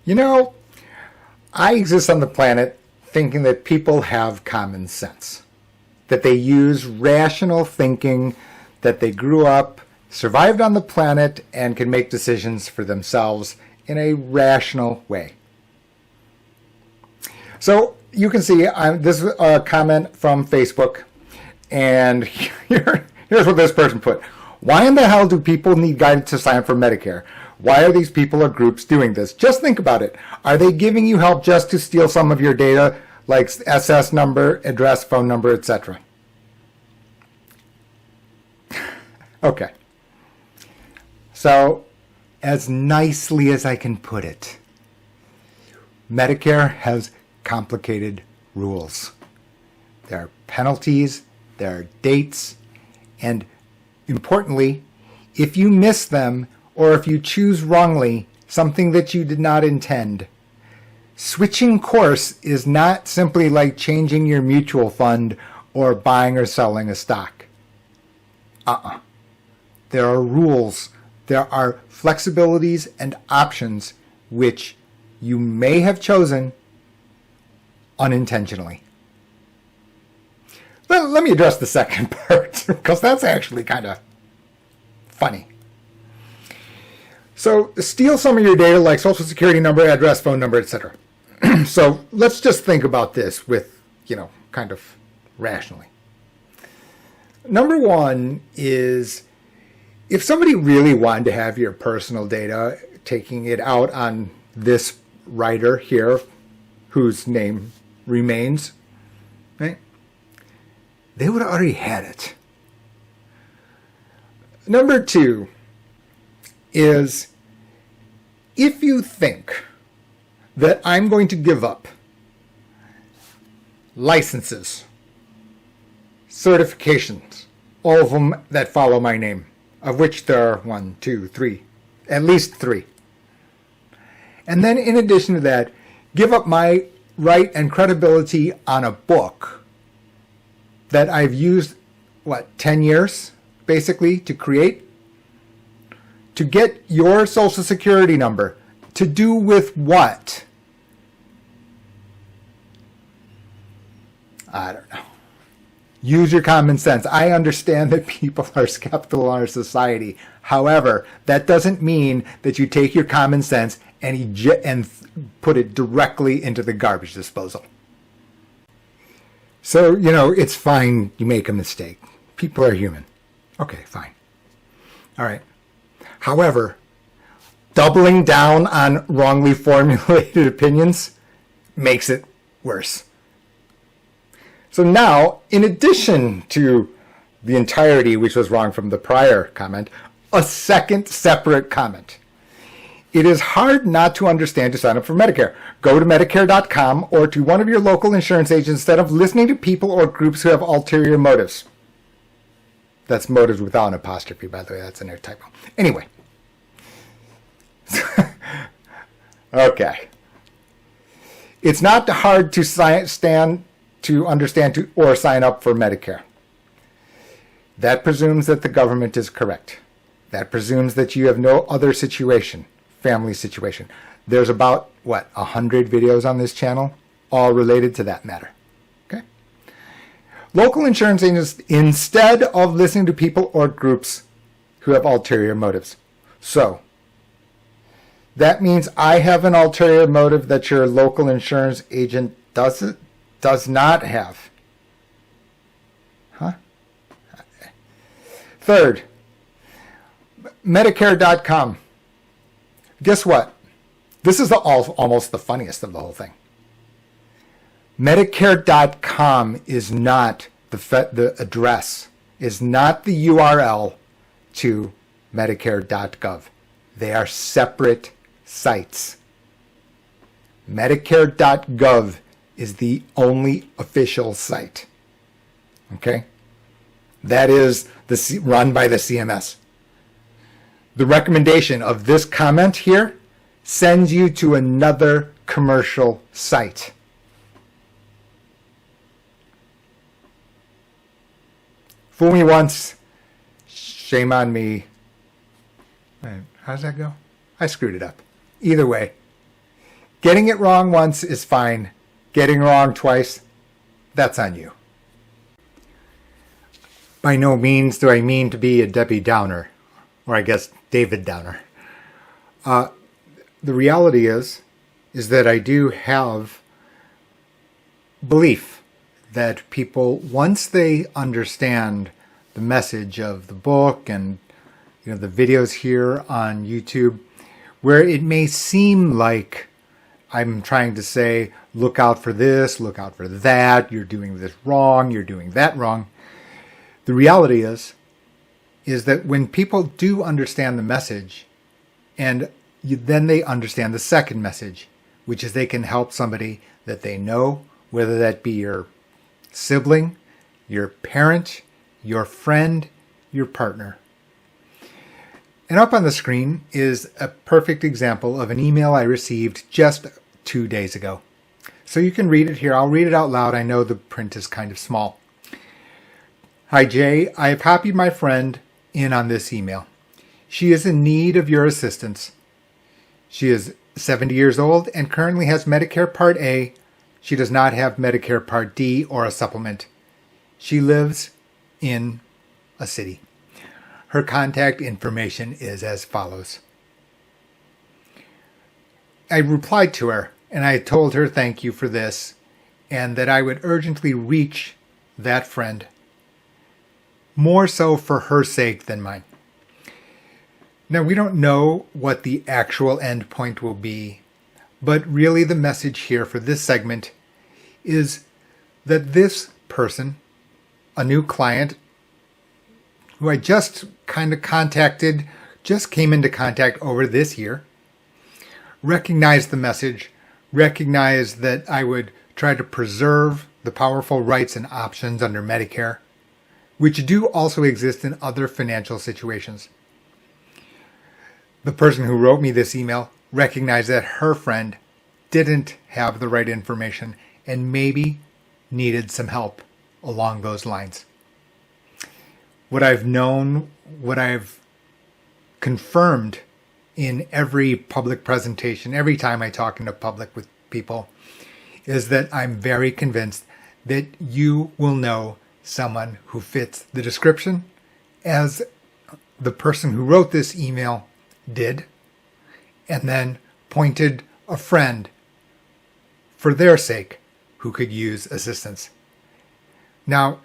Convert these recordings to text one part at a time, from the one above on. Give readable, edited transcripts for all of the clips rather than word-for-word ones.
You know, I exist on the planet thinking that people have common sense, that they use rational thinking, that they grew up, survived on the planet, and can make decisions for themselves in a rational way. So you can see this is a comment from Facebook, and here's what this person put. Why in the hell do people need guidance to sign up for Medicare? Why are these people or groups doing this? Just think about it. Are they giving you help just to steal some of your data, like SS number, address, phone number, etc.? Okay. So, as nicely as I can put it, Medicare has complicated rules. There are penalties, there are dates, and importantly, if you miss them or if you choose wrongly something that you did not intend, switching course is not simply like changing your mutual fund or buying or selling a stock. There are rules, there are flexibilities and options which you may have chosen unintentionally. Let me address the second part, because that's actually kind of funny. So, steal some of your data like social security number, address, phone number, etc. So, let's just think about this with, kind of rationally. Number one is, if somebody really wanted to have your personal data, taking it out on this writer here, whose name remains, right? They would have already had it. Number two is, if you think that I'm going to give up licenses, certifications, all of them that follow my name, of which there are 1, 2, 3, at least 3. And then in addition to that, give up my right and credibility on a book that I've used, 10 years, basically, to create, to get your social security number, to do with what? I don't know. Use your common sense. I understand that people are skeptical in our society. However, that doesn't mean that you take your common sense and put it directly into the garbage disposal. So, it's fine you make a mistake. People are human. Okay, fine. All right. However, doubling down on wrongly formulated opinions makes it worse. So now, in addition to the entirety, which was wrong from the prior comment, a second separate comment. It is hard not to understand to sign up for Medicare. Go to Medicare.com or to one of your local insurance agents instead of listening to people or groups who have ulterior motives. That's motives without an apostrophe, by the way. That's an air typo. Anyway. Okay. It's not hard to understand or sign up for Medicare. That presumes that the government is correct. That presumes that you have no other situation, family situation. There's about, 100 videos on this channel, all related to that matter. Okay? Local insurance agents, instead of listening to people or groups who have ulterior motives. So, that means I have an ulterior motive that your local insurance agent does not have. Huh? Third, Medicare.com. Guess what? This is almost the funniest of the whole thing. Medicare.com is not the address, is not the URL to Medicare.gov. They are separate sites. Medicare.gov is the only official site. Okay? That is run by the CMS. The recommendation of this comment here sends you to another commercial site. Fool me once, shame on me. How does that go? I screwed it up. Either way, Getting it wrong once is fine. Getting it wrong twice, that's on you. By no means do I mean to be a Debbie Downer, or I guess David Downer. The reality is that I do have belief that people, once they understand the message of the book and the videos here on YouTube, where it may seem like I'm trying to say, look out for this, look out for that, you're doing this wrong, you're doing that wrong. The reality is that when people do understand the message, and then they understand the second message, which is they can help somebody that they know, whether that be your sibling, your parent, your friend, your partner. And up on the screen is a perfect example of an email I received just 2 days ago. So you can read it here. I'll read it out loud. I know the print is kind of small. Hi, Jay. I have copied my friend in on this email. She is in need of your assistance. She is 70 years old and currently has Medicare Part A. She does not have Medicare Part D or a supplement. She lives in a city. Her contact information is as follows. I replied to her and I told her thank you for this and that I would urgently reach that friend, more so for her sake than mine. Now, we don't know what the actual end point will be, but really the message here for this segment is that this person, a new client who I just kind of contacted, just came into contact over this year, recognized the message, recognized that I would try to preserve the powerful rights and options under Medicare, which do also exist in other financial situations. The person who wrote me this email recognized that her friend didn't have the right information and maybe needed some help along those lines. What I've known, what I've confirmed in every public presentation, every time I talk into public with people, is that I'm very convinced that you will know someone who fits the description as the person who wrote this email did, and then pointed a friend for their sake who could use assistance. Now,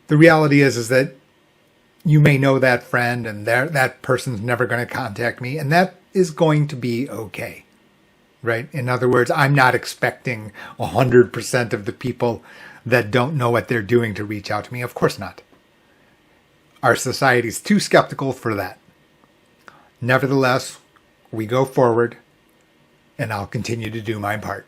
the reality is that you may know that friend and that person's never going to contact me, and that is going to be okay, right? In other words, I'm not expecting 100% of the people that don't know what they're doing to reach out to me. Of course not. Our society is too skeptical for that. Nevertheless, we go forward, and I'll continue to do my part.